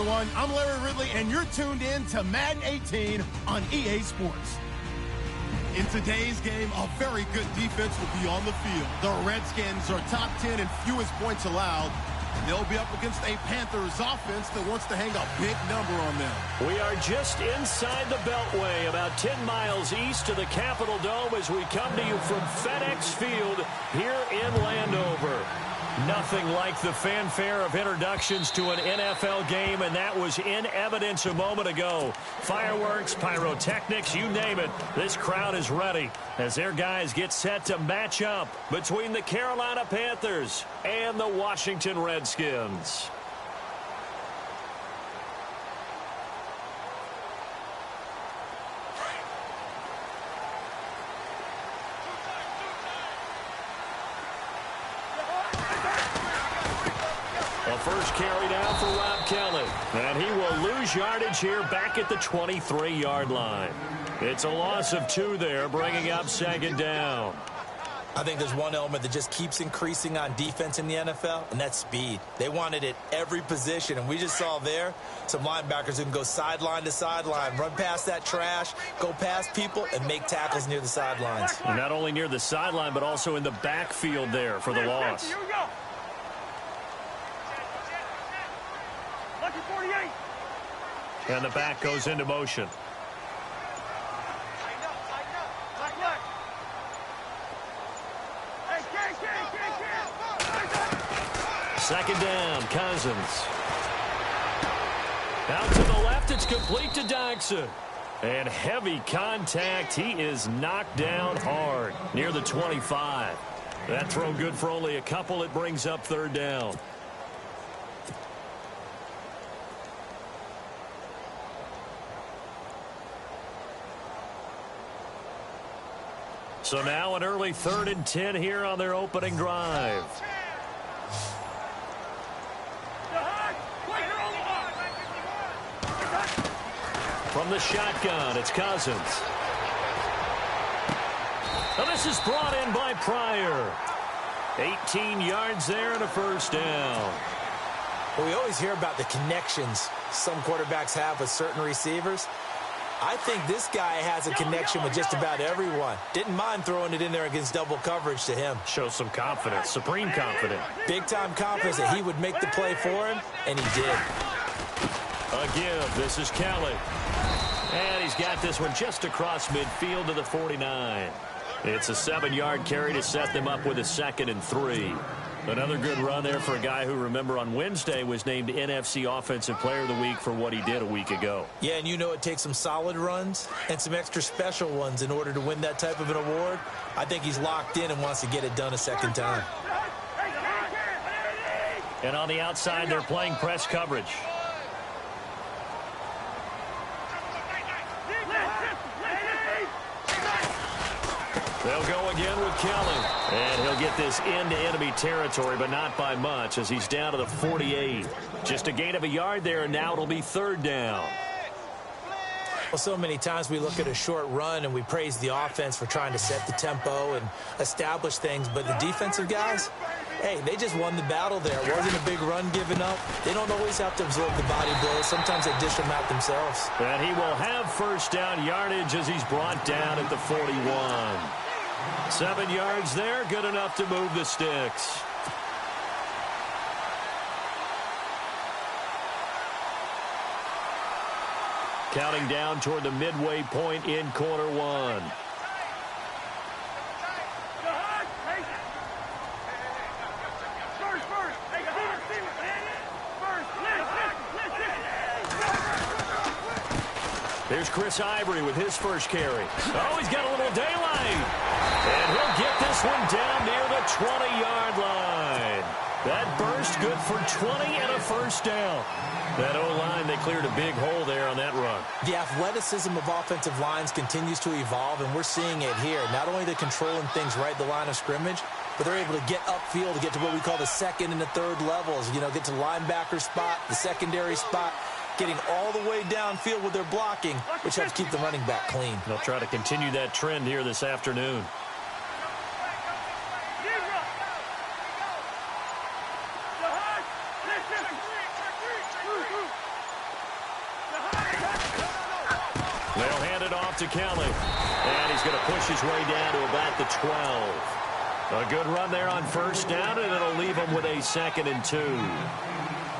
everyone. I'm Larry Ridley, and you're tuned in to Madden 18 on EA Sports. In today's game, a very good defense will be on the field. The Redskins are top 10 in fewest points allowed. They'll be up against a Panthers offense that wants to hang a big number on them. We are just inside the Beltway, about 10 miles east of the Capitol Dome as we come to you from FedEx Field here in Landover. Nothing like the fanfare of introductions to an NFL game, and that was in evidence a moment ago. Fireworks, pyrotechnics, you name it. This crowd is ready as their guys get set to match up between the Carolina Panthers and the Washington Redskins. First carry down for Rob Kelly. And he will lose yardage here back at the 23-yard line. It's a loss of 2 there, bringing up second down. I think there's one element that just keeps increasing on defense in the NFL, and that's speed. They want it at every position, and we just saw there some linebackers who can go sideline to sideline, run past that trash, go past people, and make tackles near the sidelines. Not only near the sideline, but also in the backfield there for the loss. Here we go. And the back goes into motion. Second down, Cousins. Out to the left, it's complete to Dodson. And heavy contact. He is knocked down hard near the 25. That throw good for only a couple. It brings up third down. So now an early 3rd and 10 here on their opening drive. From the shotgun, it's Cousins. Now this is brought in by Pryor. 18 yards there and a first down. Well, we always hear about the connections some quarterbacks have with certain receivers. I think this guy has a connection with just about everyone. Didn't mind throwing it in there against double coverage to him. Shows some confidence, supreme confidence. Big-time confidence that he would make the play for him, and he did. A give. This is Kelly. And he's got this one just across midfield to the 49. It's a 7-yard carry to set them up with a 2nd and 3. Another good run there for a guy who, remember, on Wednesday was named NFC Offensive Player of the Week for what he did a week ago. Yeah, and you know it takes some solid runs and some extra special ones in order to win that type of an award. I think he's locked in and wants to get it done a second time. And on the outside, they're playing press coverage. They'll go again with Kelly. And he'll get this into enemy territory, but not by much as he's down to the 48. Just a gain of a yard there, and now it'll be 3rd down. Well, so many times we look at a short run and we praise the offense for trying to set the tempo and establish things, but the defensive guys, hey, they just won the battle there. It wasn't a big run given up. They don't always have to absorb the body blows. Sometimes they dish them out themselves. And he will have first down yardage as he's brought down at the 41. 7 yards there, good enough to move the sticks. Counting down toward the midway point in quarter 1. Here's Chris Ivory with his first carry. Oh, he's got a little daylight. And he'll get this one down near the 20-yard line. That burst good for 20 and a first down. That O-line, they cleared a big hole there on that run. The athleticism of offensive lines continues to evolve, and we're seeing it here. Not only they're controlling things right at the line of scrimmage, but they're able to get upfield to get to what we call the 2nd and the 3rd levels. You know, get to linebacker spot, the secondary spot, getting all the way downfield with their blocking, which helps keep the running back clean. They'll try to continue that trend here this afternoon. They'll hand it off to Kelly. And he's going to push his way down to about the 12. A good run there on first down, and it'll leave him with a 2nd and 2.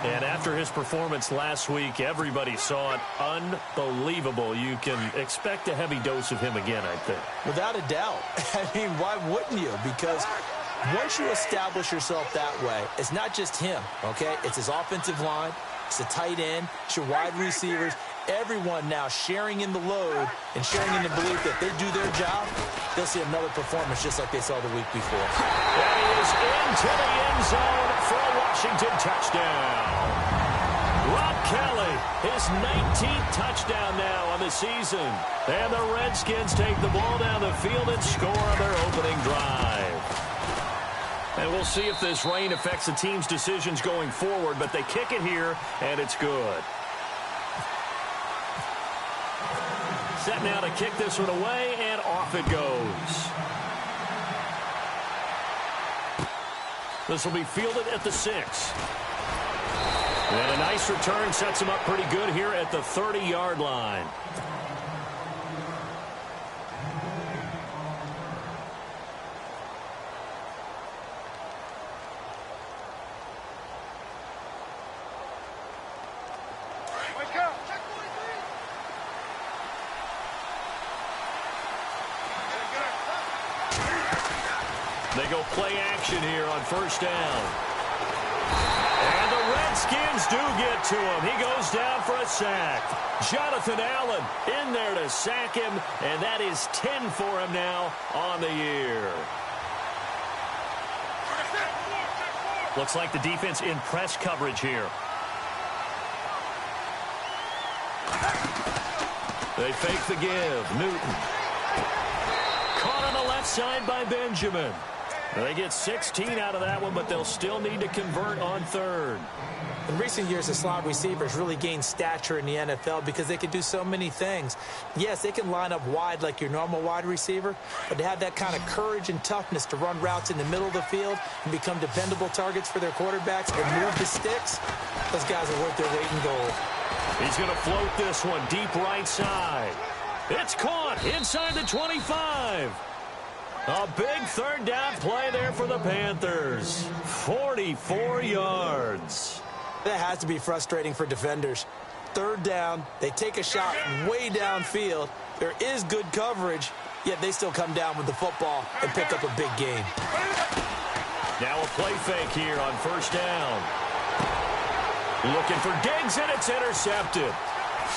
And after his performance last week, everybody saw it. Unbelievable. You can expect a heavy dose of him again, I think. Without a doubt. I mean, why wouldn't you? Because once you establish yourself that way, it's not just him, okay? It's his offensive line. It's the tight end. It's your wide receivers. Everyone now sharing in the load and sharing in the belief that they do their job, they'll see another performance just like they saw the week before. And he is into the end zone for a Washington touchdown. Rob Kelly, his 19th touchdown now on the season. And the Redskins take the ball down the field and score on their opening drive. And we'll see if this rain affects the team's decisions going forward, but they kick it here, and it's good. Set now to kick this one away, and off it goes. This will be fielded at the 6. And a nice return sets him up pretty good here at the 30-yard line. They go play action here on first down. And the Redskins do get to him. He goes down for a sack. Jonathan Allen in there to sack him, and that is 10 for him now on the year. Looks like the defense in press coverage here. They fake the give. Newton. Caught on the left side by Benjamin. They get 16 out of that one, but they'll still need to convert on third. In recent years, the slot receivers really gained stature in the NFL because they can do so many things. Yes, they can line up wide like your normal wide receiver, but to have that kind of courage and toughness to run routes in the middle of the field and become dependable targets for their quarterbacks and move the sticks, those guys are worth their weight in gold. He's going to float this one deep right side. It's caught inside the 25. A big third down play there for the Panthers. 44 yards. That has to be frustrating for defenders. Third down, they take a shot way downfield. There is good coverage, yet they still come down with the football and pick up a big gain. Now a play fake here on first down. Looking for Diggs, and it's intercepted.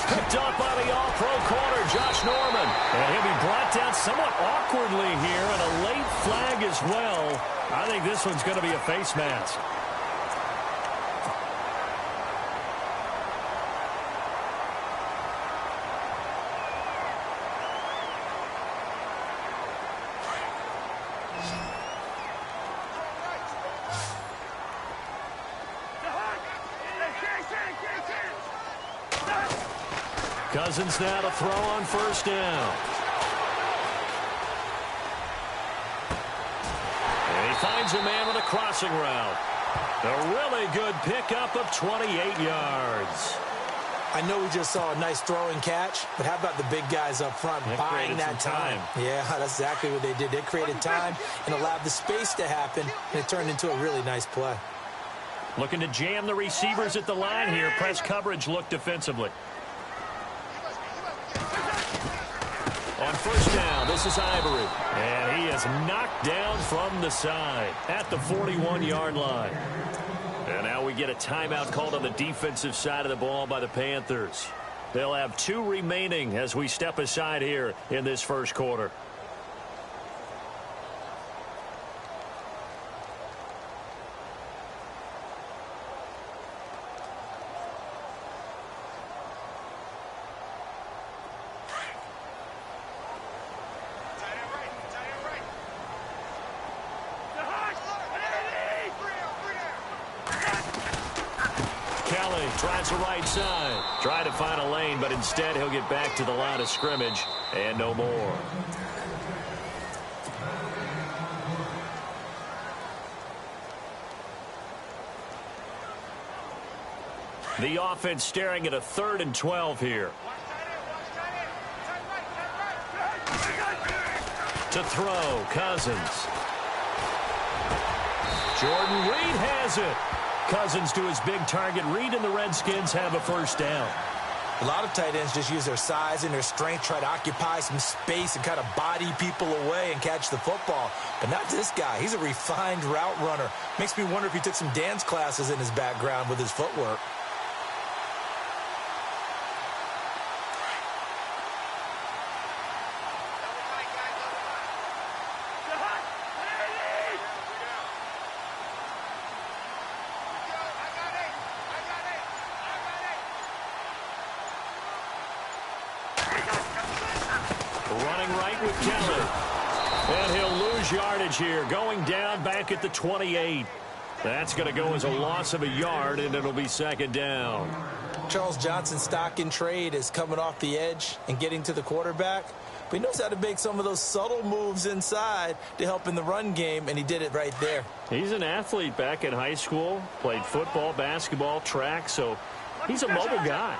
Picked up by the all-pro corner, Josh Norman. And he'll be brought down somewhat awkwardly here, and a late flag as well. I think this one's going to be a face mask. Cousins now to throw on first down. And he finds a man with a crossing route. A really good pickup of 28 yards. I know we just saw a nice throw and catch, but how about the big guys up front buying that time? Yeah, that's exactly what they did. They created time and allowed the space to happen, and it turned into a really nice play. Looking to jam the receivers at the line here. Press coverage look defensively. On first down, this is Ivory. And he is knocked down from the side at the 41-yard line. And now we get a timeout called on the defensive side of the ball by the Panthers. They'll have 2 remaining as we step aside here in this first quarter. Tries the right side. Try to find a lane, but instead he'll get back to the line of scrimmage and no more. The offense staring at a 3rd and 12 here. To throw, Cousins. Jordan Reed has it. Cousins to his big target. Reed and the Redskins have a first down. A lot of tight ends just use their size and their strength, try to occupy some space and kind of body people away and catch the football. But not this guy. He's a refined route runner. Makes me wonder if he took some dance classes in his background with his footwork. Running right with Kelly. And he'll lose yardage here. Going down back at the 28. That's going to go as a loss of a yard, and it'll be second down. Charles Johnson's stock in trade is coming off the edge and getting to the quarterback. But he knows how to make some of those subtle moves inside to help in the run game, and he did it right there. He's an athlete back in high school. Played football, basketball, track, so he's a mobile guy.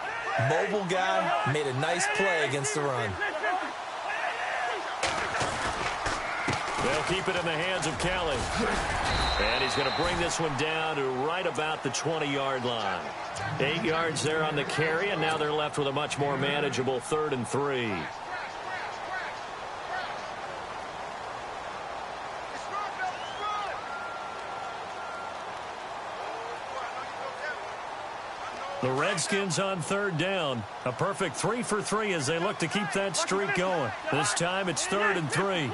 Mobile guy, made a nice play against the run. They'll keep it in the hands of Kelly. And he's going to bring this one down to right about the 20-yard line. 8 yards there on the carry, and now they're left with a much more manageable 3rd and 3. The Redskins on 3rd down. A perfect 3 for 3 as they look to keep that streak going. This time it's 3rd and 3.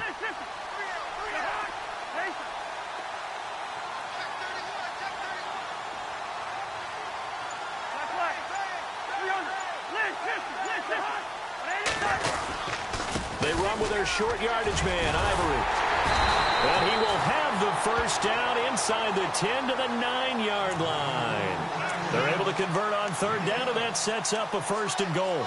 They run with their short yardage man, Ivory. And he will have the first down inside the 10 to the 9-yard line. They're able to convert on 3rd down, and that sets up a 1st and goal.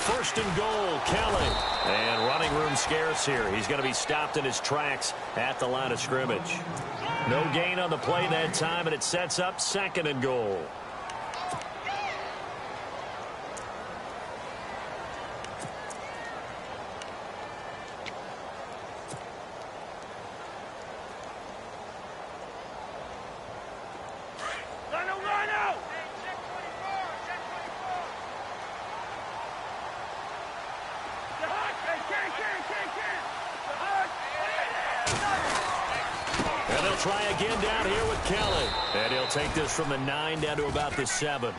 First and goal, Kelly. And running room scarce here. He's going to be stopped in his tracks at the line of scrimmage. No gain on the play that time, and it sets up 2nd and goal. And they'll try again down here with Kelly. And he'll take this from the 9 down to about the 7.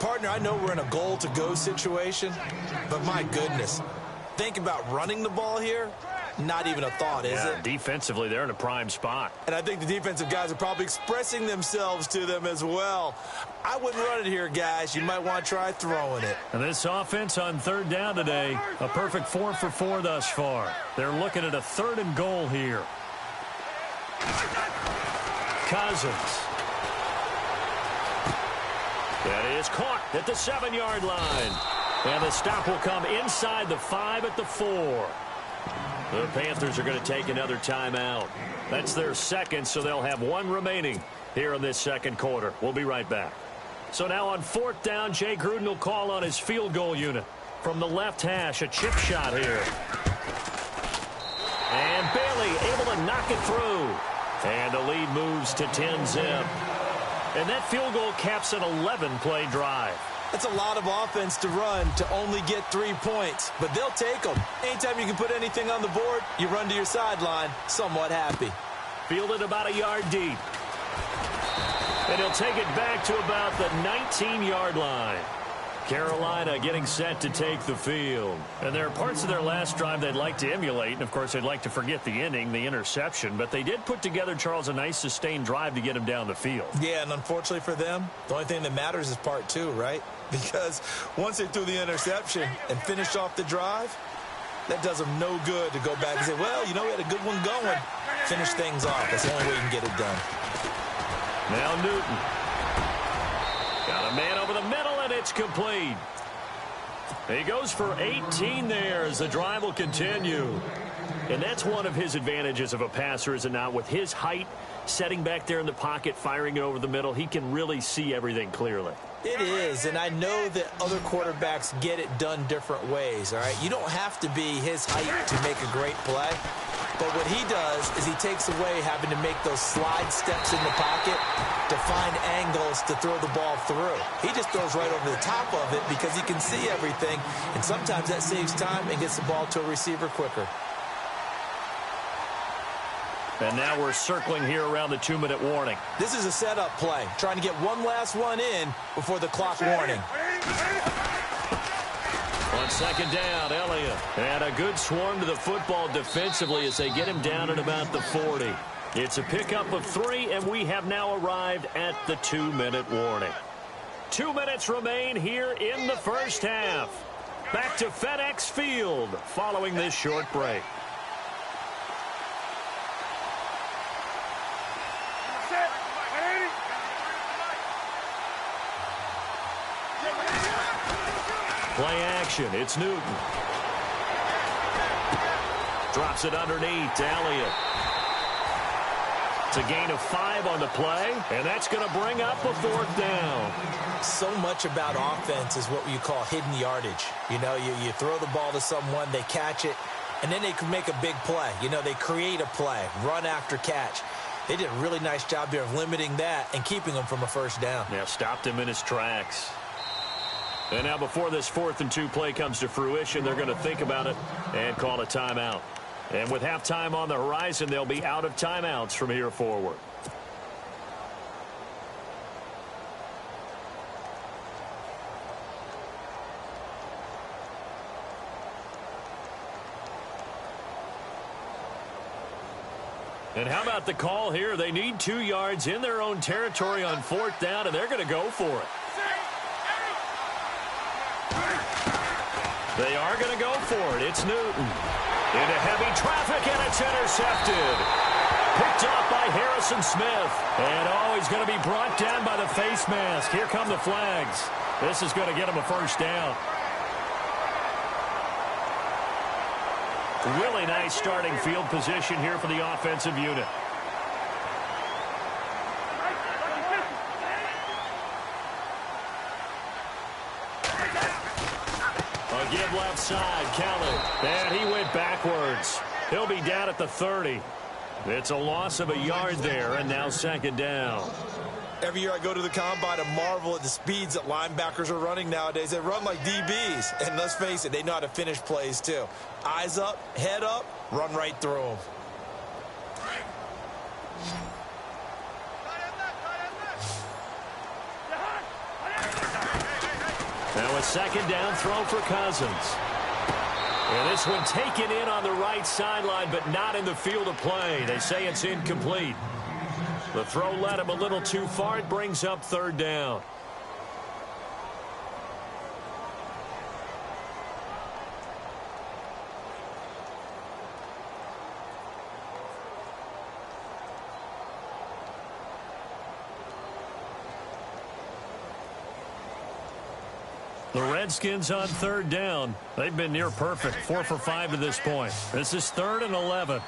Partner, I know we're in a goal-to-go situation, but my goodness, think about running the ball here. Not even a thought, is it? Defensively, they're in a prime spot. And I think the defensive guys are probably expressing themselves to them as well. I wouldn't run it here, guys. You might want to try throwing it. And this offense on 3rd down today, a perfect 4 for 4 thus far. They're looking at a 3rd and goal here. Cousins. That is caught at the 7-yard line. And the stop will come inside the 5 at the 4. The Panthers are going to take another timeout. That's their 2nd, so they'll have 1 remaining here in this 2nd quarter. We'll be right back. So now on 4th down, Jay Gruden will call on his field goal unit. From the left hash, a chip shot here. And Bailey able to knock it through. And the lead moves to 10-zip. And that field goal caps an 11-play drive. That's a lot of offense to run to only get 3 points, but they'll take them. Anytime you can put anything on the board, you run to your sideline somewhat happy. Fielded about a yard deep. And he'll take it back to about the 19-yard line. Carolina getting set to take the field. And there are parts of their last drive they'd like to emulate. And, of course, they'd like to forget the inning, the interception. But they did put together, Charles, a nice sustained drive to get him down the field. Yeah, and unfortunately for them, the only thing that matters is part 2, right? Because once they threw the interception and finished off the drive, that does them no good to go back and say, well, you know, we had a good one going. Finish things off. That's the only way you can get it done. Now Newton. Got a man over the middle, and it's complete. He goes for 18 there as the drive will continue. And that's one of his advantages of a passer, is it not? With his height, setting back there in the pocket, firing it over the middle, he can really see everything clearly. It is, and I know that other quarterbacks get it done different ways, all right? You don't have to be his height to make a great play, but what he does is he takes away having to make those slide steps in the pocket to find angles to throw the ball through. He just throws right over the top of it because he can see everything, and sometimes that saves time and gets the ball to a receiver quicker. And now we're circling here around the 2-minute warning. This is a setup play, trying to get one last one in before the clock warning. On second down, Elliott. And a good swarm to the football defensively as they get him down at about the 40. It's a pickup of 3, and we have now arrived at the 2-minute warning. 2 minutes remain here in the first half. Back to FedEx Field following this short break. Play action. It's Newton. Drops it underneath to Elliott. It's a gain of 5 on the play, and that's going to bring up a 4th down. So much about offense is what you call hidden yardage. You know, you throw the ball to someone, they catch it, and then they can make a big play. You know, they create a play, run after catch. They did a really nice job here of limiting that and keeping him from a first down. Yeah, stopped him in his tracks. And now before this 4th and 2 play comes to fruition, they're going to think about it and call a timeout. And with halftime on the horizon, they'll be out of timeouts from here forward. And how about the call here? They need 2 yards in their own territory on 4th down, and they're going to go for it. They are going to go for it. It's Newton. Into heavy traffic, and it's intercepted. Picked off by Harrison Smith. And, he's going to be brought down by the face mask. Here come the flags. This is going to get him a first down. Really nice starting field position here for the offensive unit. A give left side, Kelly. And he went backwards. He'll be down at the 30. It's a loss of a yard there, and now second down. Every year I go to the combine and marvel at the speeds that linebackers are running nowadays. They run like DBs. And let's face it, they know how to finish plays too. Eyes up, head up, run right through them. Now a second down throw for Cousins. And this one taken in on the right sideline, but not in the field of play. They say it's incomplete. The throw led him a little too far. It brings up third down. The Redskins on third down. They've been near perfect. 4 for 5 to this point. This is 3rd and 11.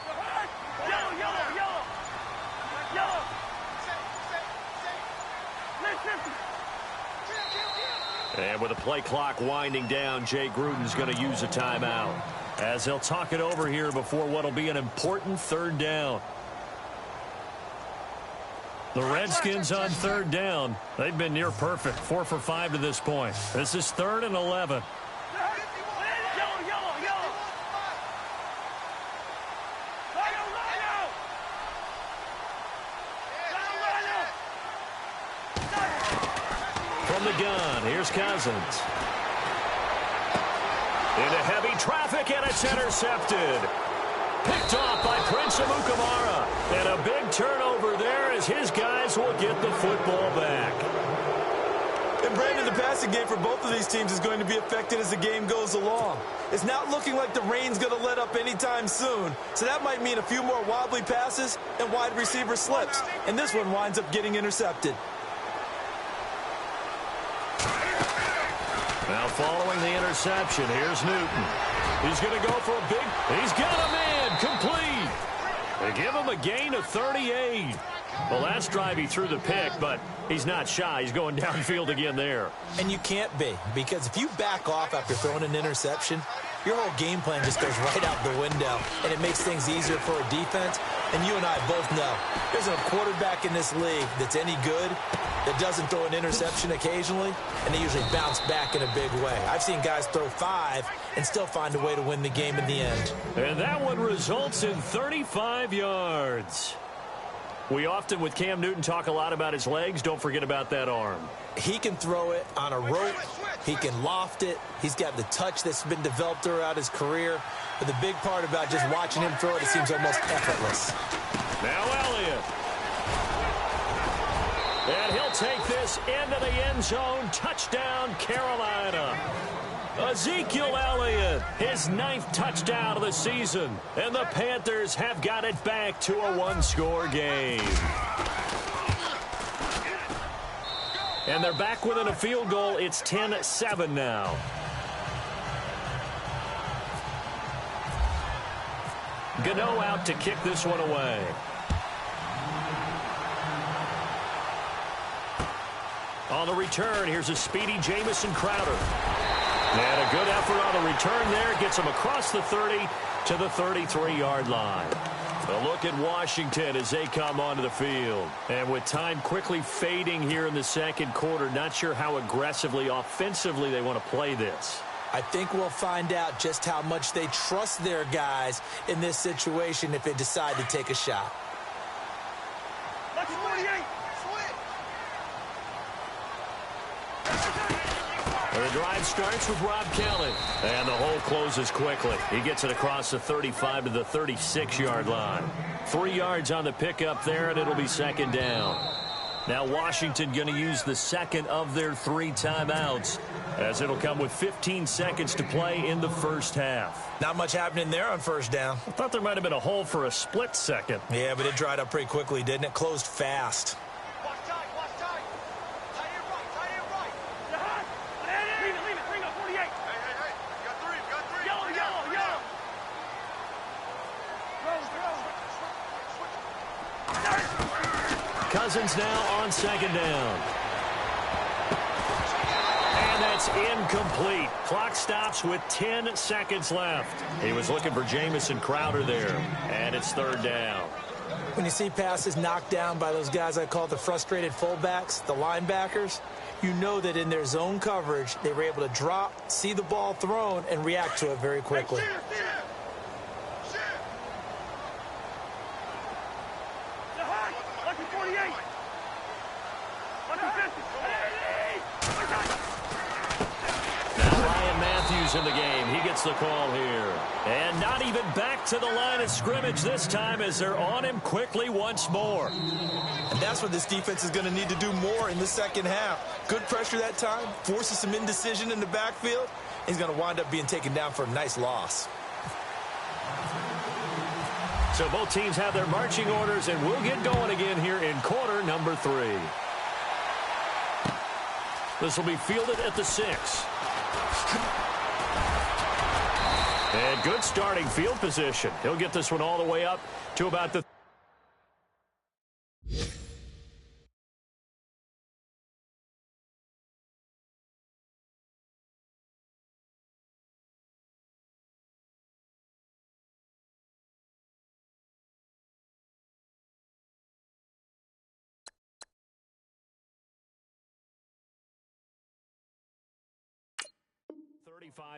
And with the play clock winding down, Jay Gruden's going to use a timeout as he'll talk it over here before what will be an important third down. The Redskins on third down. They've been near perfect. 4 for 5 to this point. This is 3rd and 11. From the gun, here's Cousins. Into heavy traffic, and it's intercepted. Picked off by Prince Amukamara. And a big turnover there as his guys will get the football back. And Brandon, the passing game for both of these teams is going to be affected as the game goes along. It's not looking like the rain's going to let up anytime soon. So that might mean a few more wobbly passes and wide receiver slips. And this one winds up getting intercepted. Now following the interception, here's Newton. He's going to go for a big. He's got him in. Complete. They give him a gain of 38. Well, last drive he threw the pick, but he's not shy. He's going downfield again there. And you can't be, because if you back off after throwing an interception, your whole game plan just goes right out the window, and it makes things easier for a defense. And you and I both know there's a quarterback in this league that's any good that doesn't throw an interception occasionally, and they usually bounce back in a big way. I've seen guys throw 5 and still find a way to win the game in the end. And that one results in 35 yards. We often, with Cam Newton, talk a lot about his legs. Don't forget about that arm. He can throw it on a rope. He can loft it. He's got the touch that's been developed throughout his career. But the big part about just watching him throw it, it seems almost effortless. Now Elliott. And he'll take this into the end zone. Touchdown, Carolina. Ezekiel Elliott, his 9th touchdown of the season. And the Panthers have got it back to a one-score game. And they're back within a field goal. It's 10-7 now. Gano out to kick this one away. On the return, here's a speedy Jamison Crowder. And a good effort on the return there. Gets him across the 30 to the 33-yard line. A look at Washington as they come onto the field. And with time quickly fading here in the second quarter, not sure how aggressively, offensively they want to play this. I think we'll find out just how much they trust their guys in this situation if they decide to take a shot. The drive starts with Rob Kelly. And the hole closes quickly. He gets it across the 35 to the 36-yard line. 3 yards on the pickup there, and it'll be second down. Now Washington going to use the second of their 3 timeouts, as it'll come with 15 seconds to play in the first half. Not much happening there on first down. I thought there might have been a hole for a split second. Yeah, but it dried up pretty quickly, didn't it? Closed fast. Cousins now on second down. And that's incomplete. Clock stops with 10 seconds left. He was looking for Jamison Crowder there. And it's third down. When you see passes knocked down by those guys I call the frustrated fullbacks, the linebackers, you know that in their zone coverage, they were able to drop, see the ball thrown, and react to it very quickly. In the game. He gets the call here. And not even back to the line of scrimmage this time as they're on him quickly once more. And that's what this defense is going to need to do more in the second half. Good pressure that time, forces some indecision in the backfield. He's going to wind up being taken down for a nice loss. So both teams have their marching orders, and we'll get going again here in quarter number 3. This will be fielded at the 6. And good starting field position. He'll get this one all the way up to about the...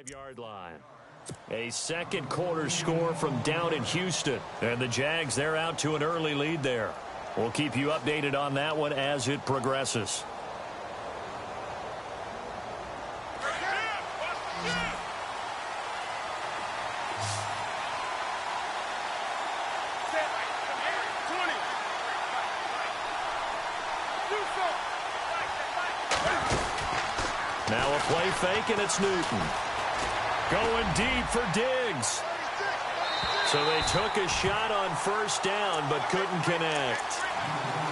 yard line. A second quarter score from down in Houston. And the Jags, they're out to an early lead there. We'll keep you updated on that one as it progresses. Now a play fake, and it's Newton. Going deep for Diggs. So they took a shot on first down, but couldn't connect.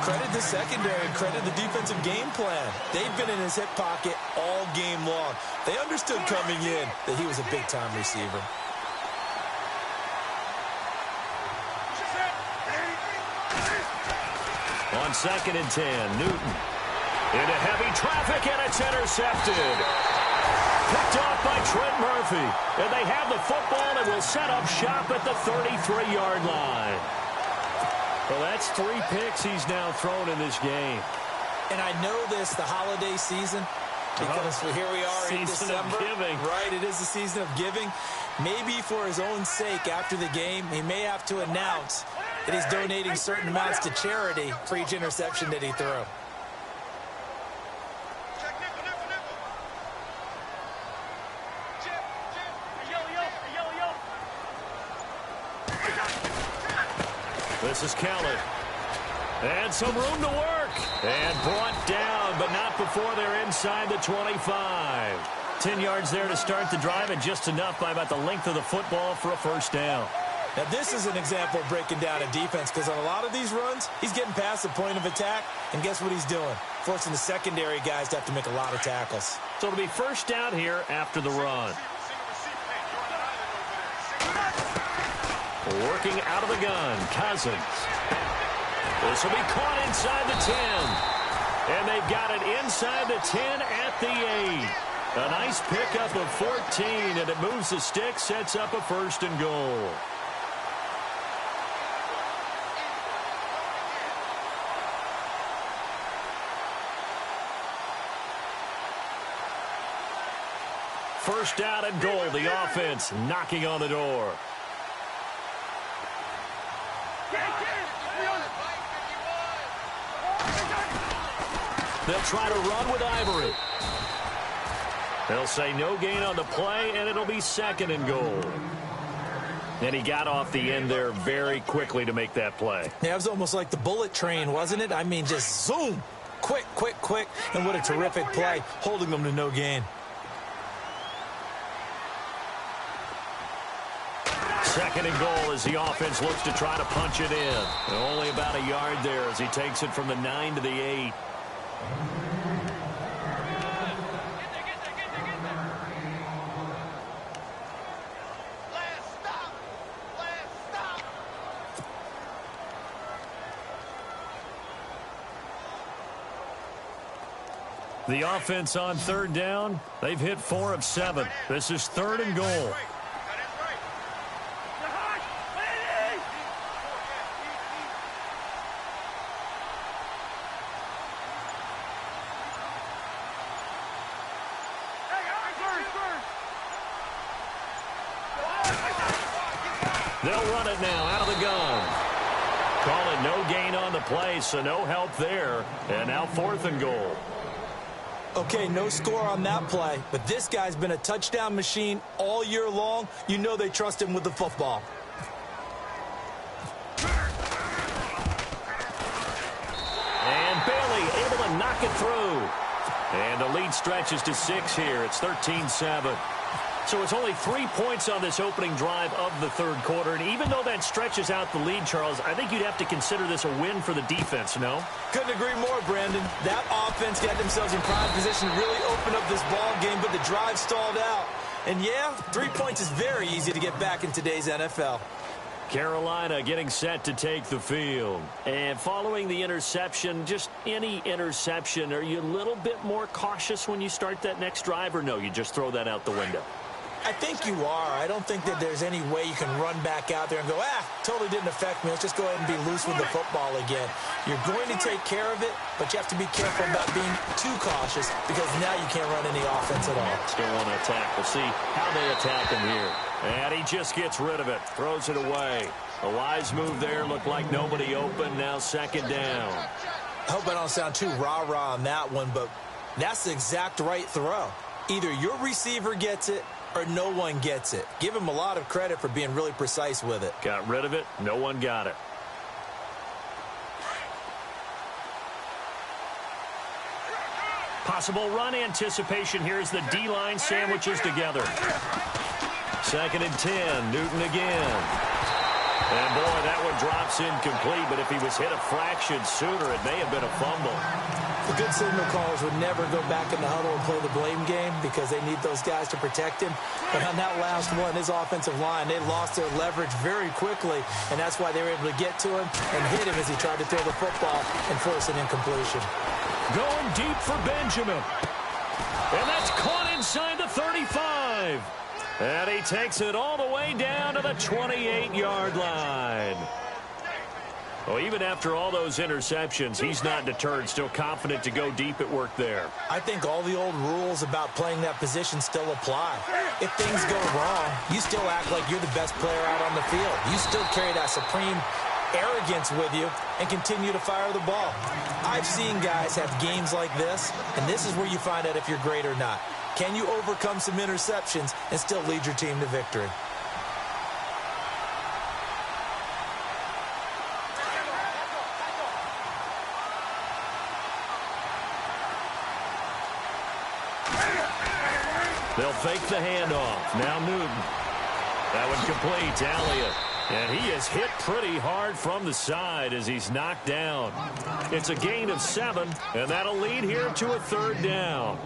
Credit the secondary, credit the defensive game plan. They've been in his hip pocket all game long. They understood coming in that he was a big-time receiver. On 2nd and 10, Newton. Into heavy traffic, and it's intercepted. Picked off by Trent Murphy. And they have the football and will set up shop at the 33-yard line. Well, that's 3 picks he's now thrown in this game. And I know this, the holiday season, because here we are in December. Season of giving. Right, it is the season of giving. Maybe for his own sake after the game, he may have to announce that he's donating certain amounts to charity for each interception that he threw. This is Kelly. And some room to work. And brought down, but not before they're inside the 25. 10 yards there to start the drive, and just enough by about the length of the football for a first down. Now, this is an example of breaking down a defense, because on a lot of these runs, he's getting past the point of attack, and guess what he's doing? Forcing the secondary guys to have to make a lot of tackles. So it'll be first down here after the run. Working out of the gun, Cousins. This will be caught inside the 10. And they've got it inside the 10 at the 8. A nice pickup of 14, and it moves the stick, sets up a 1st and goal. First down and goal, the offense knocking on the door. They'll try to run with Ivory. They'll say no gain on the play, and it'll be 2nd and goal. And he got off the end there very quickly to make that play. Yeah, it was almost like the bullet train, wasn't it? I mean, just zoom. Quick, quick, quick. And what a terrific play, holding them to no gain. 2nd and goal as the offense looks to try to punch it in. And only about a yard there as he takes it from the 9 to the 8. The offense on 3rd down, they've hit 4 of 7. This is 3rd and goal. They'll run it now out of the gun. Call it no gain on the play, so no help there. And now 4th and goal. Okay, no score on that play, but this guy's been a touchdown machine all year long. You know they trust him with the football. And Bailey able to knock it through. And the lead stretches to 6 here. It's 13-7. So it's only 3 points on this opening drive of the 3rd quarter. And even though that stretches out the lead, Charles, I think you'd have to consider this a win for the defense, no? Couldn't agree more, Brandon. That offense got themselves in prime position to really open up this ball game, but the drive stalled out. And yeah, 3 points is very easy to get back in today's NFL. Carolina getting set to take the field. And following the interception, just any interception, are you a little bit more cautious when you start that next drive, or no, you just throw that out the window? I think you are. I don't think that there's any way you can run back out there and go, totally didn't affect me. Let's just go ahead and be loose with the football again. You're going to take care of it, but you have to be careful about being too cautious because now you can't run any offense at all. Still want to attack. We'll see how they attack him here. And he just gets rid of it, throws it away. A wise move there. Looked like nobody open. Now 2nd down. I hope I don't sound too rah-rah on that one, but that's the exact right throw. Either your receiver gets it or no one gets it. Give him a lot of credit for being really precise with it. Got rid of it. No one got it. Possible run anticipation here as the D-line sandwiches together. 2nd and 10. Newton again. And, boy, that one drops incomplete, but if he was hit a fraction sooner, it may have been a fumble. The good signal callers would never go back in the huddle and play the blame game because they need those guys to protect him. But on that last one, his offensive line, they lost their leverage very quickly, and that's why they were able to get to him and hit him as he tried to throw the football and force an incompletion. Going deep for Benjamin. And that's caught inside the 35. And he takes it all the way down to the 28-yard line. Well, even after all those interceptions, he's not deterred, still confident to go deep at work there. I think all the old rules about playing that position still apply. If things go wrong, you still act like you're the best player out on the field. You still carry that supreme arrogance with you and continue to fire the ball. I've seen guys have games like this, and this is where you find out if you're great or not. Can you overcome some interceptions and still lead your team to victory? They'll fake the handoff. Now Newton. That one complete to Elliott. And he is hit pretty hard from the side as he's knocked down. It's a gain of 7, and that'll lead here to a 3rd down.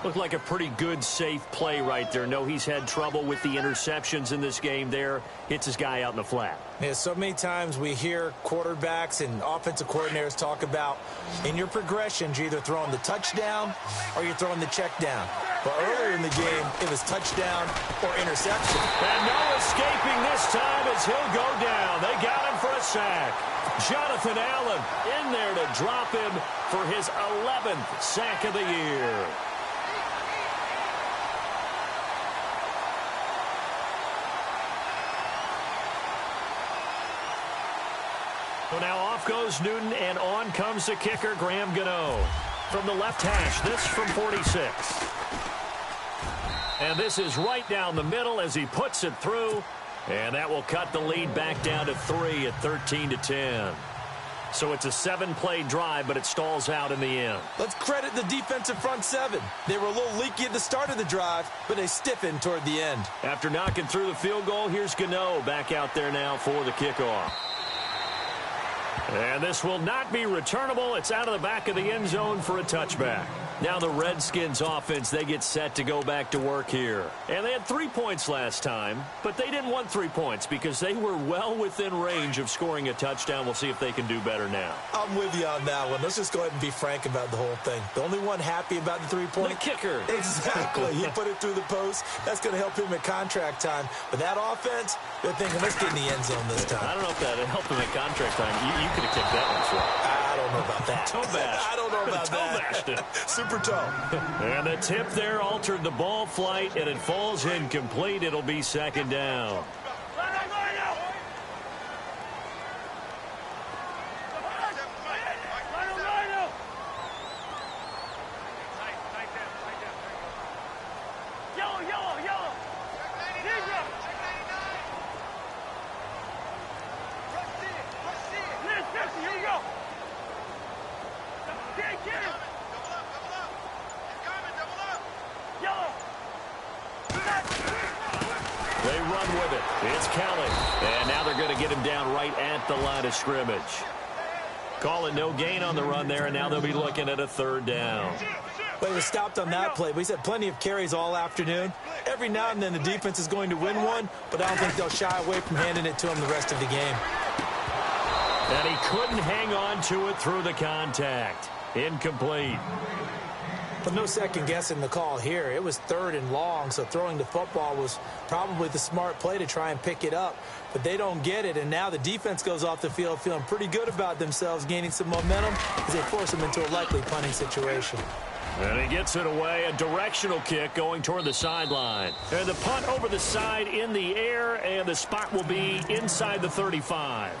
Looked like a pretty good, safe play right there. No, he's had trouble with the interceptions in this game there. Hits his guy out in the flat. Yeah, so many times we hear quarterbacks and offensive coordinators talk about in your progressions, you're either throwing the touchdown or you're throwing the check down. But earlier in the game, it was touchdown or interception. And no escaping this time as he'll go down. They got him for a sack. Jonathan Allen in there to drop him for his 11th sack of the year. So now off goes Newton, and on comes the kicker, Graham Gano. From the left hash, this from 46. And this is right down the middle as he puts it through. And that will cut the lead back down to 3 at 13-10. So it's a 7-play drive, but it stalls out in the end. Let's credit the defensive front 7. They were a little leaky at the start of the drive, but they stiffened toward the end. After knocking through the field goal, here's Gano back out there now for the kickoff. And this will not be returnable. It's out of the back of the end zone for a touchback. Now the Redskins offense, they get set to go back to work here. And they had 3 points last time, but they didn't want 3 points because they were well within range of scoring a touchdown. We'll see if they can do better now. I'm with you on that one. Let's just go ahead and be frank about the whole thing. The only one happy about the 3-point. The kicker. Exactly. He put it through the post. That's going to help him at contract time. But that offense, they're thinking, let's get in the end zone this time. I don't know if that helped him at contract time. You could have kicked that one for him. I don't know about that. Toe bash. I don't know about that. Bashed it. Super toe. And the tip there altered the ball flight, and it falls incomplete. It'll be 2nd down. They run with it. It's Kelly. And now they're going to get him down right at the line of scrimmage. Calling no gain on the run there, and now they'll be looking at a 3rd down. Well, he was stopped on that play. He's had plenty of carries all afternoon. Every now and then the defense is going to win one, but I don't think they'll shy away from handing it to him the rest of the game. And he couldn't hang on to it through the contact. Incomplete. But no second guessing the call here. It was 3rd and long, so throwing the football was probably the smart play to try and pick it up. But they don't get it, and now the defense goes off the field feeling pretty good about themselves, gaining some momentum as they force them into a likely punting situation. And he gets it away, a directional kick going toward the sideline. And the punt over the side in the air, and the spot will be inside the 35.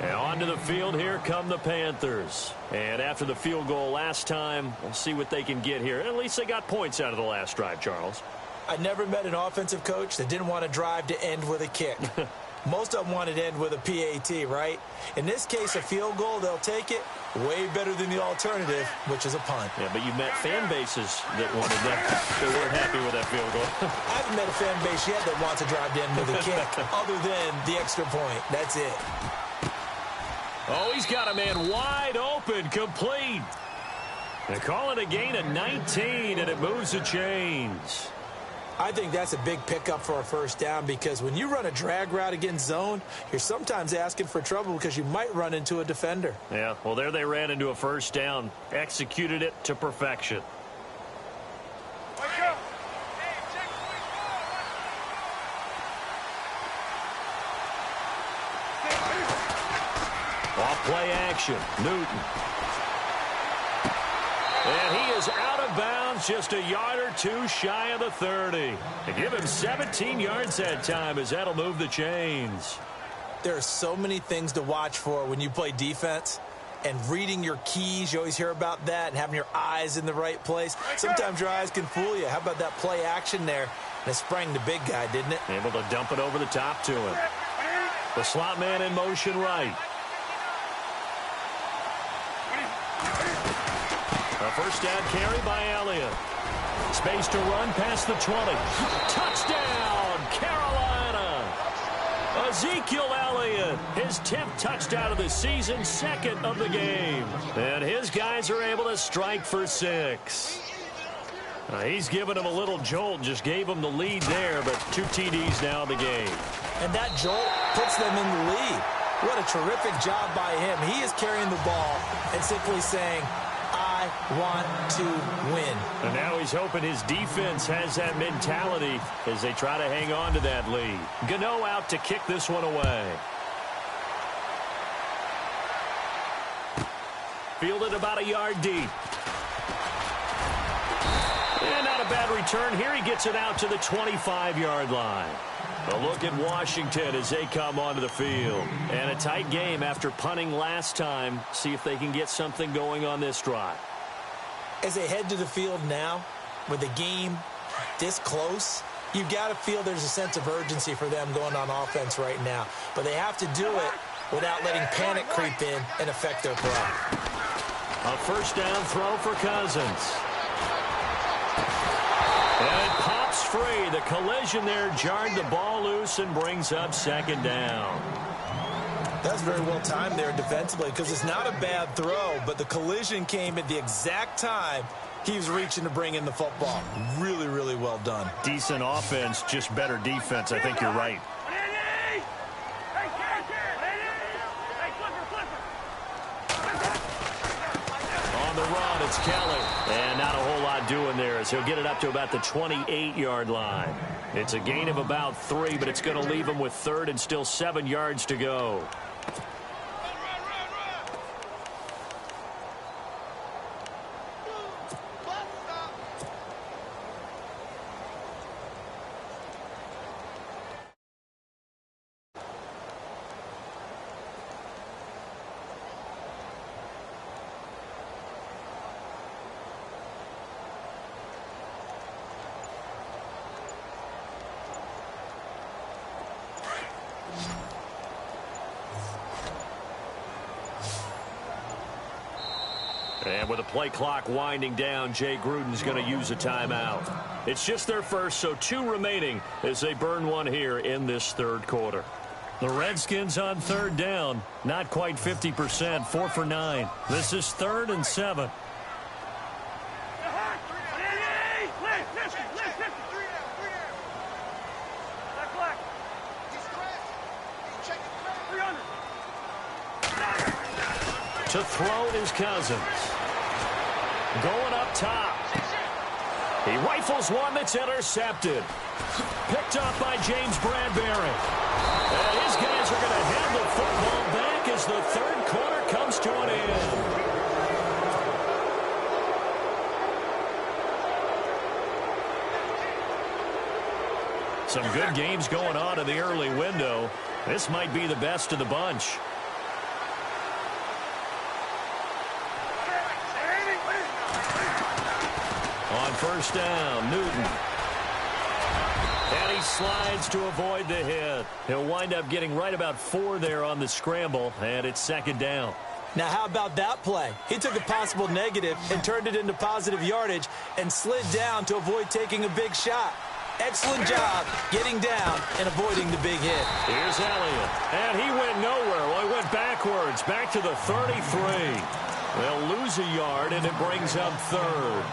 And onto the field, here come the Panthers. And after the field goal last time, we'll see what they can get here. At least they got points out of the last drive, Charles. I never met an offensive coach that didn't want to drive to end with a kick. Most of them wanted to end with a PAT, right? In this case, a field goal, they'll take it. Way better than the alternative, which is a punt. Yeah, but you've met fan bases that wanted that. They weren't happy with that field goal. I haven't met a fan base yet that wants to drive in with a kick other than the extra point. That's it. Oh, he's got a man wide open, complete. They call it a gain of 19, and it moves the chains. I think that's a big pickup for a first down because when you run a drag route against zone, you're sometimes asking for trouble because you might run into a defender. Yeah, well, there they ran into a first down. Executed it to perfection. Off play action, Newton. And he is out of bounds, just a yard or two shy of the 30. They give him 17 yards that time as that'll move the chains. There are so many things to watch for when you play defense. And reading your keys, you always hear about that, and having your eyes in the right place. Sometimes your eyes can fool you. How about that play action there? And it sprang the big guy, didn't it? Able to dump it over the top to him. The slot man in motion right. A first down carry by Elliott. Space to run past the 20. Touchdown, Carolina. Ezekiel Elliott, his 10th touchdown of the season, 2nd of the game. And his guys are able to strike for 6. He's given him a little jolt, just gave him the lead there, but 2 TDs now in the game. And that jolt puts them in the lead. What a terrific job by him. He is carrying the ball and simply saying, I want to win. And now he's hoping his defense has that mentality as they try to hang on to that lead. Gano out to kick this one away. Fielded about a yard deep. And not a bad return here. He gets it out to the 25-yard line. A look at Washington as they come onto the field. And a tight game after punting last time. See if they can get something going on this drive. As they head to the field now, with the game this close, you've got to feel there's a sense of urgency for them going on offense right now. But they have to do it without letting panic creep in and affect their play. A first down throw for Cousins. And it pops free. The collision there jarred the ball loose and brings up 2nd down. That's very well timed there defensively because it's not a bad throw, but the collision came at the exact time he was reaching to bring in the football. Really, really well done. Decent offense, just better defense. I think you're right. On the run, it's Kelly. And not a whole lot doing there as he'll get it up to about the 28-yard line. It's a gain of about 3, but it's going to leave him with 3rd and still 7 yards to go. And with the play clock winding down, Jay Gruden's going to use a timeout. It's just their first, so 2 remaining as they burn one here in this 3rd quarter. The Redskins on 3rd down, not quite 50%, 4 for 9. This is 3rd and 7. To throw is Cousins. Going up top. He rifles one that's intercepted. Picked up by James Bradbury. And his guys are going to hand the football back as the 3rd quarter comes to an end. Some good games going on in the early window. This might be the best of the bunch. On first down, Newton. And he slides to avoid the hit. He'll wind up getting right about 4 there on the scramble, and it's 2nd down. Now, how about that play? He took a possible negative and turned it into positive yardage and slid down to avoid taking a big shot. Excellent job getting down and avoiding the big hit. Here's Elliott, and he went nowhere. Well, he went backwards, back to the 33. They'll lose a yard, and it brings up third.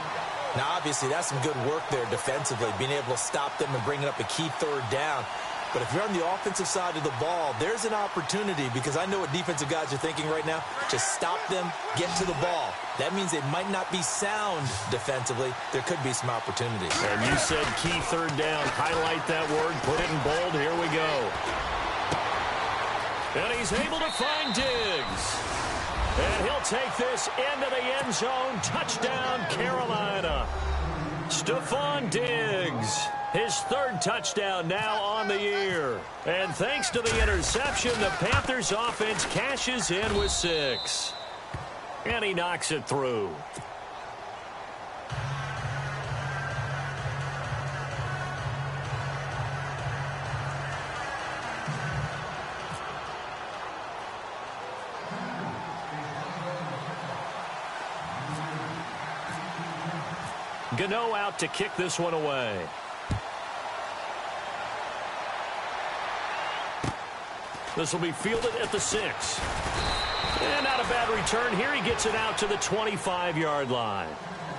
Now, obviously, that's some good work there defensively, being able to stop them and bringing up a key third down. But if you're on the offensive side of the ball, there's an opportunity, because I know what defensive guys are thinking right now. Just stop them, get to the ball. That means they might not be sound defensively. There could be some opportunities. And you said key third down. Highlight that word. Put it in bold. Here we go. And he's able to find Diggs. And he'll take this into the end zone. Touchdown, Carolina. Stephon Diggs. His third touchdown now on the year. And thanks to the interception, the Panthers offense cashes in with 6. And he knocks it through. Gano out to kick this one away. This will be fielded at the 6. And not a bad return here. He gets it out to the 25-yard line.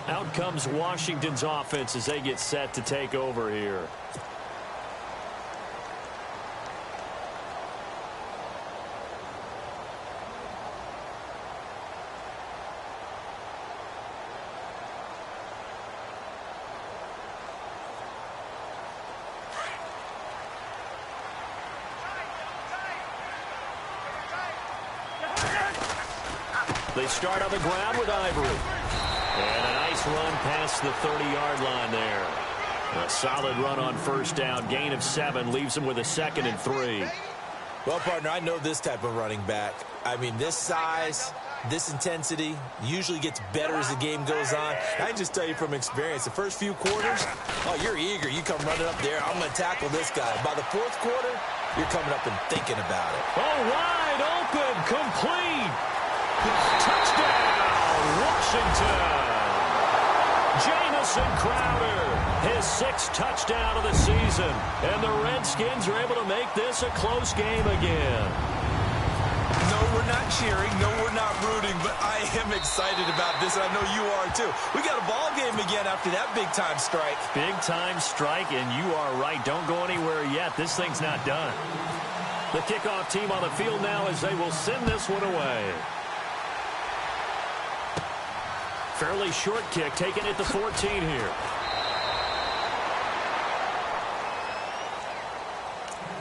Out comes Washington's offense as they get set to take over here. They start on the ground with Ivory. And a nice run past the 30-yard line there. A solid run on first down. Gain of 7 leaves them with a 2nd and 3. Well, partner, I know this type of running back. I mean, this size, this intensity usually gets better as the game goes on. I can just tell you from experience, the first few quarters, oh, you're eager. You come running up there. I'm going to tackle this guy. By the 4th quarter, you're coming up and thinking about it. Oh, wide open, complete. Touchdown, Washington. Jamison Crowder, his 6th touchdown of the season. And the Redskins are able to make this a close game again. No, we're not cheering. No, we're not rooting. But I am excited about this, and I know you are too. We got a ball game again after that big-time strike. Big-time strike, and you are right. Don't go anywhere yet. This thing's not done. The kickoff team on the field now as they will send this one away. Fairly short kick, taken at the 14 here.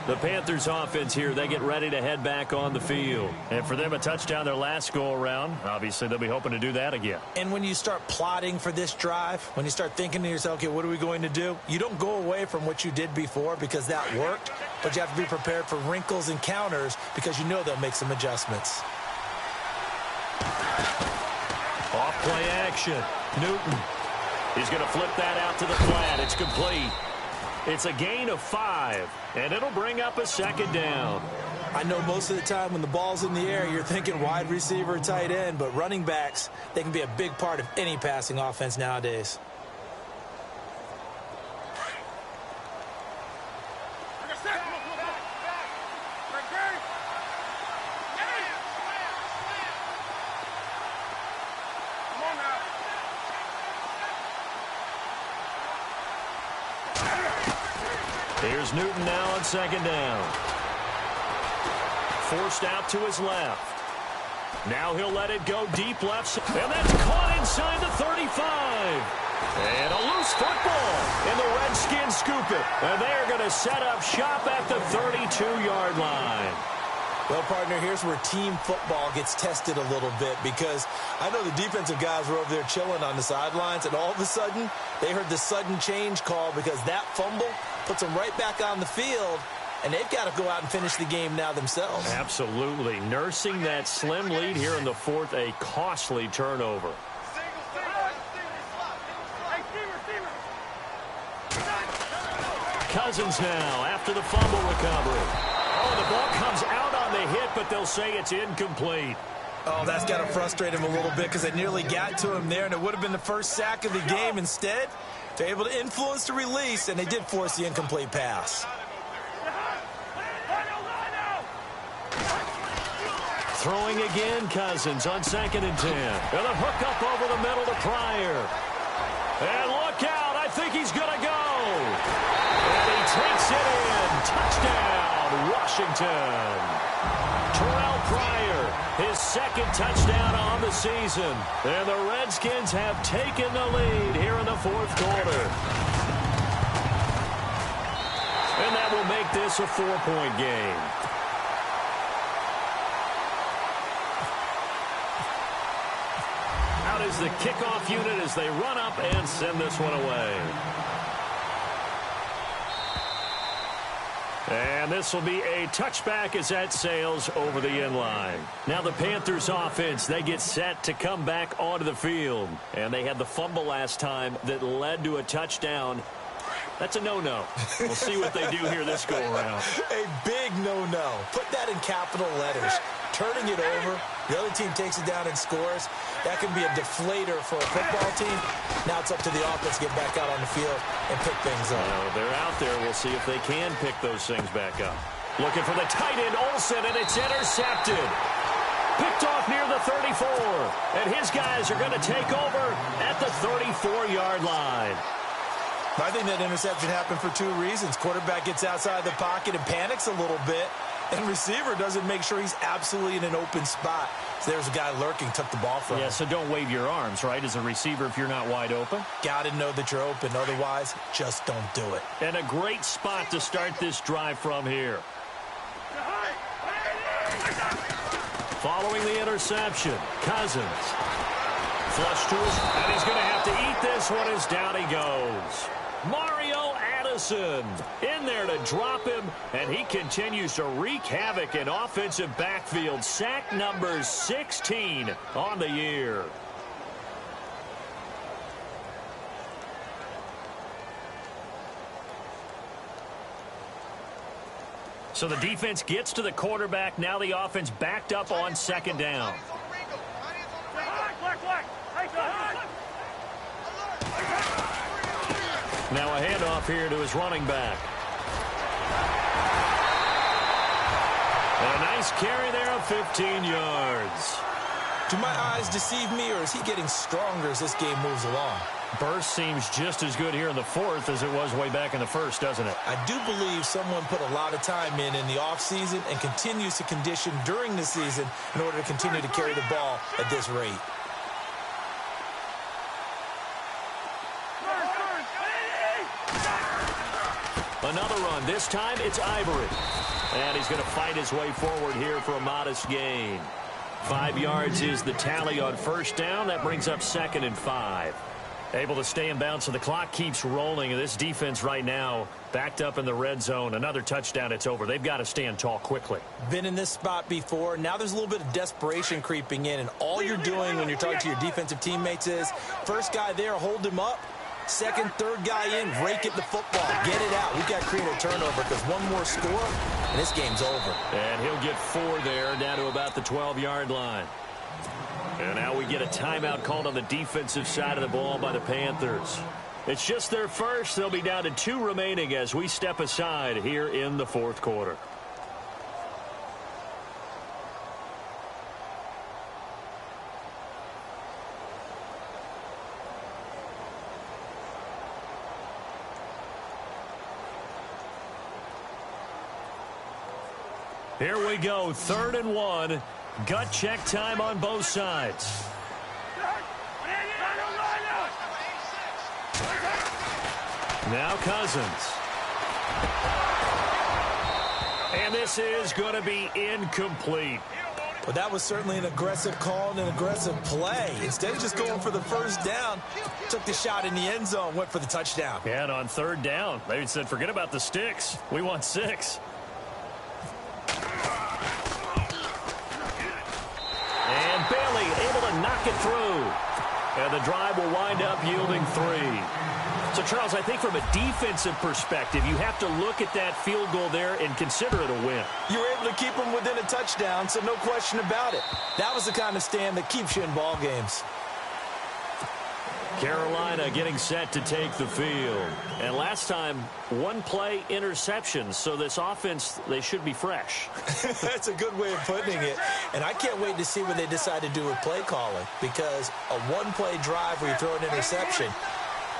The Panthers offense here, they get ready to head back on the field. And for them, a touchdown their last go-around. Obviously, they'll be hoping to do that again. And when you start plotting for this drive, when you start thinking to yourself, okay, what are we going to do? You don't go away from what you did before because that worked, but you have to be prepared for wrinkles and counters because you know they'll make some adjustments. Off play action. Newton. He's going to flip that out to the flat. It's complete. It's a gain of 5, and it'll bring up a 2nd down. I know most of the time when the ball's in the air, you're thinking wide receiver, tight end, but running backs, they can be a big part of any passing offense nowadays. Here's Newton now on 2nd down. Forced out to his left. Now he'll let it go deep left. And that's caught inside the 35. And a loose football. And the Redskins scoop it. And they're going to set up shop at the 32-yard line. Well, partner, here's where team football gets tested a little bit because I know the defensive guys were over there chilling on the sidelines, and all of a sudden, they heard the sudden change call because that fumble puts them right back on the field, and they've got to go out and finish the game now themselves. Absolutely. Nursing that slim lead here in the 4th, a costly turnover. Cousins now after the fumble recovery. Oh, the ball comes out on the hit, but they'll say it's incomplete. Oh, that's got to frustrate him a little bit because they nearly got to him there, and it would have been the first sack of the game. Instead, they're able to influence the release, and they did force the incomplete pass. Throwing again, Cousins on 2nd and 10. And a hook up over the middle to Pryor. And look out, I think he's going to go. And he takes it in. Touchdown, Washington. Terrell Pryor, his 2nd touchdown on the season. And the Redskins have taken the lead here in the 4th quarter. And that will make this a 4-point game. Out is the kickoff unit as they run up and send this one away. And this will be a touchback as that sails over the end line. Now the Panthers offense, they get set to come back onto the field. And they had the fumble last time that led to a touchdown. That's a no-no. We'll see what they do here this go-around. A big no-no. Put that in capital letters. Turning it over, the other team takes it down and scores. That can be a deflator for a football team. Now it's up to the offense to get back out on the field and pick things up. They're out there. We'll see if they can pick those things back up. Looking for the tight end, Olsen, and it's intercepted. Picked off near the 34. And his guys are going to take over at the 34-yard line. I think that interception happened for 2 reasons. Quarterback gets outside the pocket and panics a little bit. And receiver doesn't make sure he's absolutely in an open spot. So there's a guy lurking, took the ball from him. Yeah, so don't wave your arms, right, as a receiver if you're not wide open. Got to know that you're open. Otherwise, just don't do it. And a great spot to start this drive from here. Following the interception, Cousins. Flush to his, and he's going to have to eat this one as down he goes. Mario Addison in there to drop him, and he continues to wreak havoc in offensive backfield. Sack number 16 on the year. So the defense gets to the quarterback. Now the offense backed up on 2nd down. Now a handoff here to his running back. And a nice carry there of 15 yards. Do my eyes deceive me, or is he getting stronger as this game moves along? Burst seems just as good here in the 4th as it was way back in the 1st, doesn't it? I do believe someone put a lot of time in the offseason and continues to condition during the season in order to continue to carry the ball at this rate. Another run. This time it's Ivory. And he's going to fight his way forward here for a modest gain. 5 yards is the tally on 1st down. That brings up 2nd and 5. Able to stay in bounds, so the clock keeps rolling. And this defense right now backed up in the red zone. Another touchdown, it's over. They've got to stand tall quickly. Been in this spot before. Now there's a little bit of desperation creeping in. And all you're doing when you're talking to your defensive teammates is, first guy there, hold him up. Second, third guy in, rake at the football. Get it out. We've got to create a turnover because one more score, and this game's over. And he'll get 4 there, down to about the 12-yard line. And now we get a timeout called on the defensive side of the ball by the Panthers. It's just their first. They'll be down to 2 remaining as we step aside here in the 4th quarter. Here we go, 3rd and 1. Gut check time on both sides. Now Cousins. And this is going to be incomplete. Well, that was certainly an aggressive call and an aggressive play. Instead of just going for the first down, took the shot in the end zone, went for the touchdown. Yeah, and on 3rd down, they said, forget about the sticks. We want 6. And Bailey able to knock it through. And the drive will wind up yielding 3. So, Charles, I think from a defensive perspective, you have to look at that field goal there and consider it a win. You were able to keep them within a touchdown, so no question about it. That was the kind of stand that keeps you in ball games. Carolina getting set to take the field. And last time, one play interception. So this offense, they should be fresh. That's a good way of putting it. And I can't wait to see what they decide to do with play calling. Because a one-play drive where you throw an interception,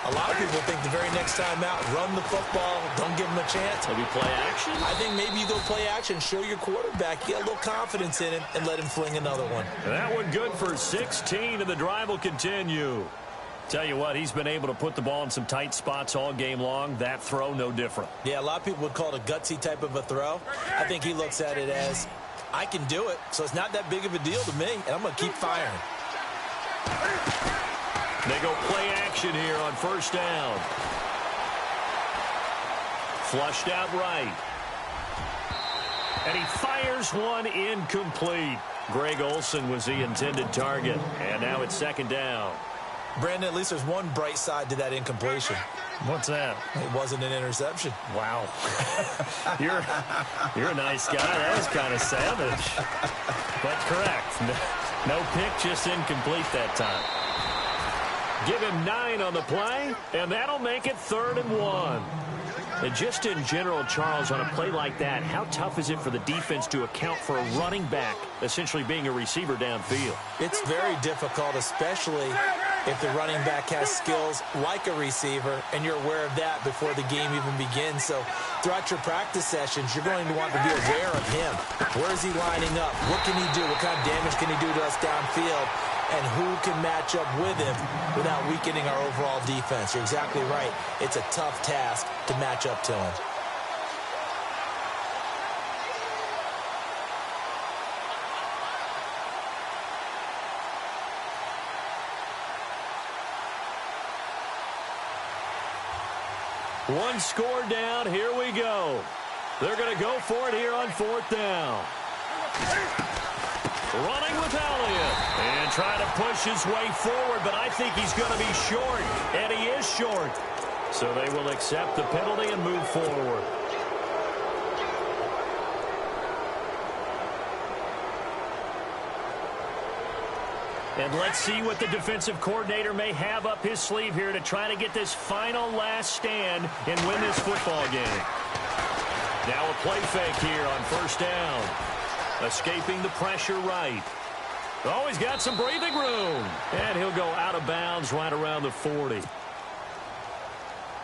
a lot of people think the very next time out, run the football, don't give them a chance. Maybe play action? I think maybe you go play action, show your quarterback, get a little confidence in him, and let him fling another one. That one good for 16, and the drive will continue. Tell you what, he's been able to put the ball in some tight spots all game long. That throw, no different. Yeah, a lot of people would call it a gutsy type of a throw. I think he looks at it as, I can do it, so it's not that big of a deal to me, and I'm going to keep firing. They go play action here on first down. Flushed out right. And he fires one incomplete. Greg Olsen was the intended target. And now it's second down. Brandon, at least there's one bright side to that incompletion. What's that? It wasn't an interception. Wow. You're a nice guy. That was kind of savage. But correct. No pick, just incomplete that time. Give him 9 on the play, and that'll make it 3rd and 1. And just in general, Charles, on a play like that, how tough is it for the defense to account for a running back essentially being a receiver downfield? It's very difficult, especially if the running back has skills like a receiver, and you're aware of that before the game even begins. So throughout your practice sessions, you're going to want to be aware of him. Where is he lining up? What can he do? What kind of damage can he do to us downfield? And who can match up with him without weakening our overall defense? You're exactly right. It's a tough task to match up to him. One score down. Here we go. They're going to go for it here on 4th down. Running with Elliott. And trying to push his way forward, but I think he's going to be short. And he is short. So they will accept the penalty and move forward. And let's see what the defensive coordinator may have up his sleeve here to try to get this final last stand and win this football game. Now a play fake here on first down. Escaping the pressure right. Oh, he's got some breathing room. And he'll go out of bounds right around the 40.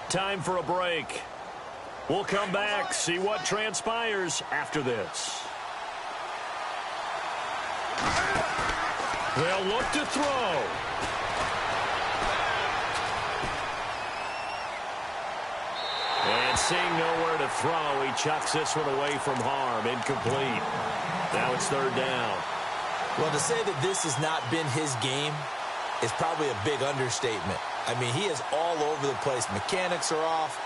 Time for a break. We'll come back, see what transpires after this. They'll look to throw. And seeing nowhere to throw, he chucks this one away from harm. Incomplete. Now it's 3rd down. Well, to say that this has not been his game is probably a big understatement. I mean, he is all over the place. Mechanics are off,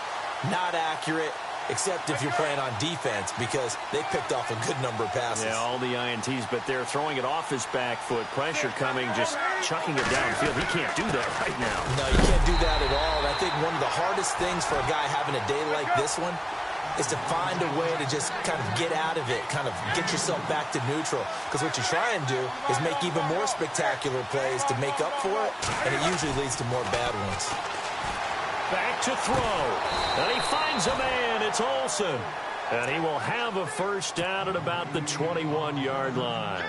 not accurate, except if you're playing on defense, because they picked off a good number of passes. Yeah, all the INTs, but they're throwing it off his back foot. Pressure coming, just chucking it downfield. He can't do that right now. No, you can't do that at all. And I think one of the hardest things for a guy having a day like this one is to find a way to just kind of get out of it, kind of get yourself back to neutral. Because what you try and do is make even more spectacular plays to make up for it, and it usually leads to more bad ones. Back to throw. And he finds a man. It's Olsen. And he will have a first down at about the 21-yard line.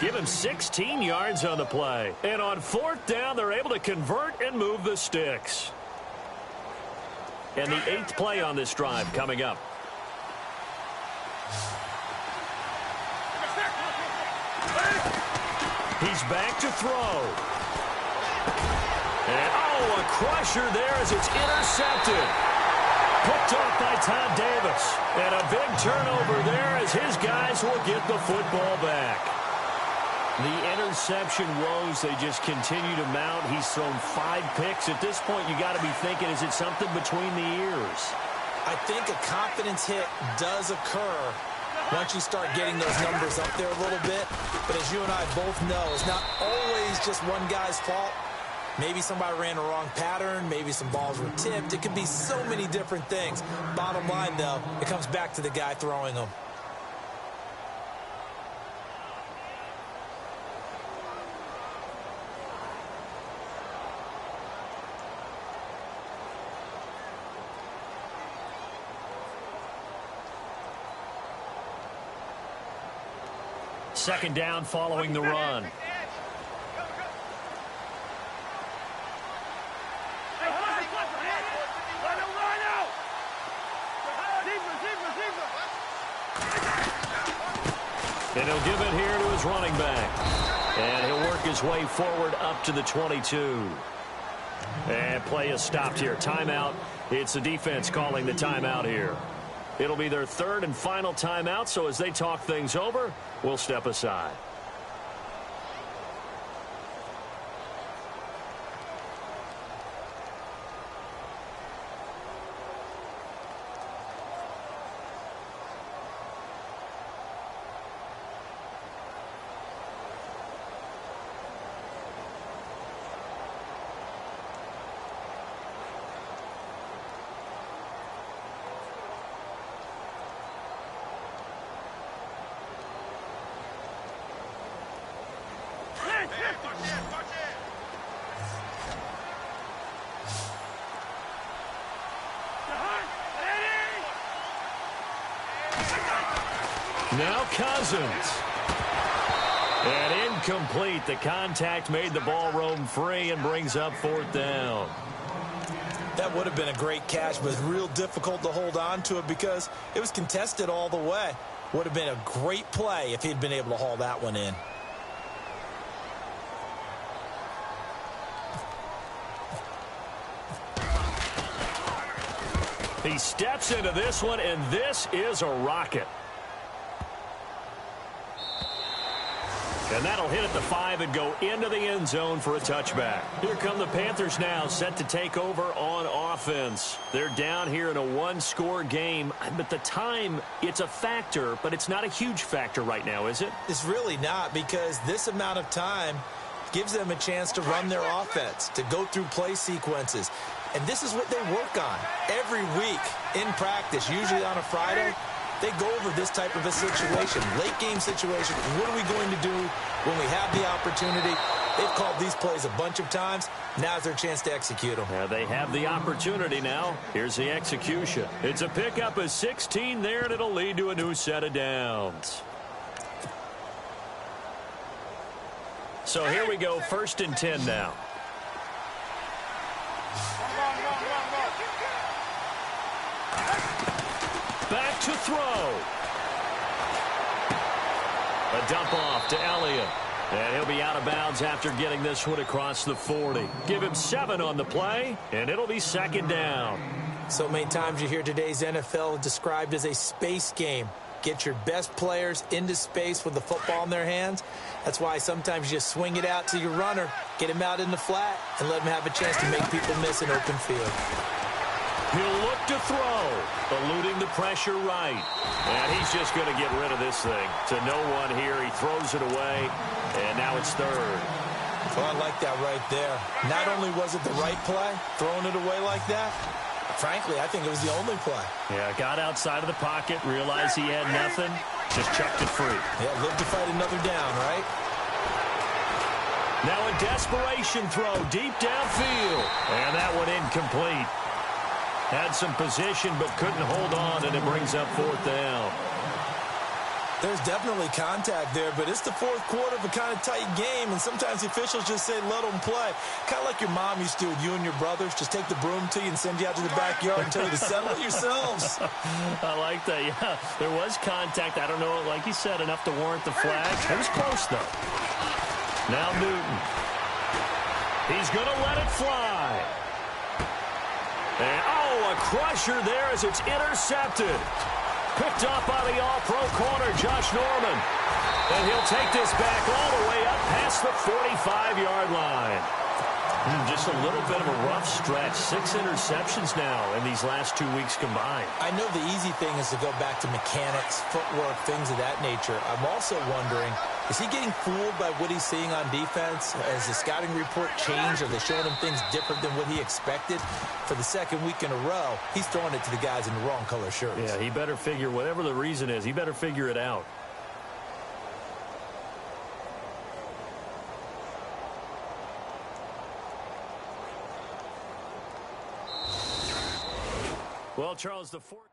Give him 16 yards on the play. And on 4th down, they're able to convert and move the sticks. And the 8th play on this drive coming up. He's back to throw. And, oh, a crusher there as it's intercepted. Picked off by Todd Davis. And a big turnover there as his guys will get the football back. The interception woes, they just continue to mount. He's thrown 5 picks. At this point, you got to be thinking, is it something between the ears? I think a confidence hit does occur once you start getting those numbers up there a little bit. But as you and I both know, it's not always just one guy's fault. Maybe somebody ran a wrong pattern. Maybe some balls were tipped. It could be so many different things. Bottom line, though, it comes back to the guy throwing them. Second down following the run. And he'll give it here to his running back. And he'll work his way forward up to the 22. And play is stopped here. Timeout. It's the defense calling the timeout here. It'll be their third and final timeout, so as they talk things over, we'll step aside. Now Cousins. And incomplete. The contact made the ball roam free and brings up fourth down. That would have been a great catch, but it's real difficult to hold on to it because it was contested all the way. Would have been a great play if he'd been able to haul that one in. He steps into this one, and this is a rocket. And that'll hit at the 5 and go into the end zone for a touchback. Here come the Panthers now, set to take over on offense. They're down here in a one-score game. But the time, it's a factor, but it's not a huge factor right now, is it? It's really not, because this amount of time gives them a chance to run their offense, to go through play sequences. And this is what they work on every week in practice, usually on a Friday. They go over this type of a situation, late game situation. What are we going to do when we have the opportunity? They've called these plays a bunch of times. Now's their chance to execute them. Yeah, they have the opportunity now. Here's the execution. It's a pickup of 16 there, and it'll lead to a new set of downs. So here we go, 1st and 10 now. Back to throw. A dump off to Elliott. And he'll be out of bounds after getting this one across the 40. Give him 7 on the play, and it'll be 2nd down. So many times you hear today's NFL described as a space game. Get your best players into space with the football in their hands. That's why sometimes you just swing it out to your runner, get him out in the flat, and let him have a chance to make people miss an open field. He'll look to throw, eluding the pressure right. And he's just going to get rid of this thing. To no one here. He throws it away, and now it's 3rd. Well, I like that right there. Not only was it the right play, throwing it away like that, frankly, I think it was the only play. Yeah, got outside of the pocket, realized he had nothing, just chucked it free. Yeah, live to fight another down, right? Now a desperation throw deep downfield. And that one incomplete. Had some position but couldn't hold on, and it brings up 4th down. There's definitely contact there, but it's the 4th quarter of a kind of tight game, and sometimes the officials just say let them play. Kind of like your mom used to do with you and your brothers. Just take the broom to you and send you out to the backyard and tell you to settle it yourselves. I like that, yeah. There was contact. I don't know, like you said, enough to warrant the flag. It was close, though. Now Newton. He's going to let it fly. And, oh, a crusher there as it's intercepted. Picked up by the all-pro corner, Josh Norman. And he'll take this back all the way up past the 45-yard line. Just a little bit of a rough stretch. 6 interceptions now in these last 2 weeks combined. I know the easy thing is to go back to mechanics, footwork, things of that nature. I'm also wondering, is he getting fooled by what he's seeing on defense? Has the scouting report changed? Are they showing him things different than what he expected? For the second week in a row, he's throwing it to the guys in the wrong color shirts. Yeah, he better figure, whatever the reason is, he better figure it out. Well, Charles, the fourth.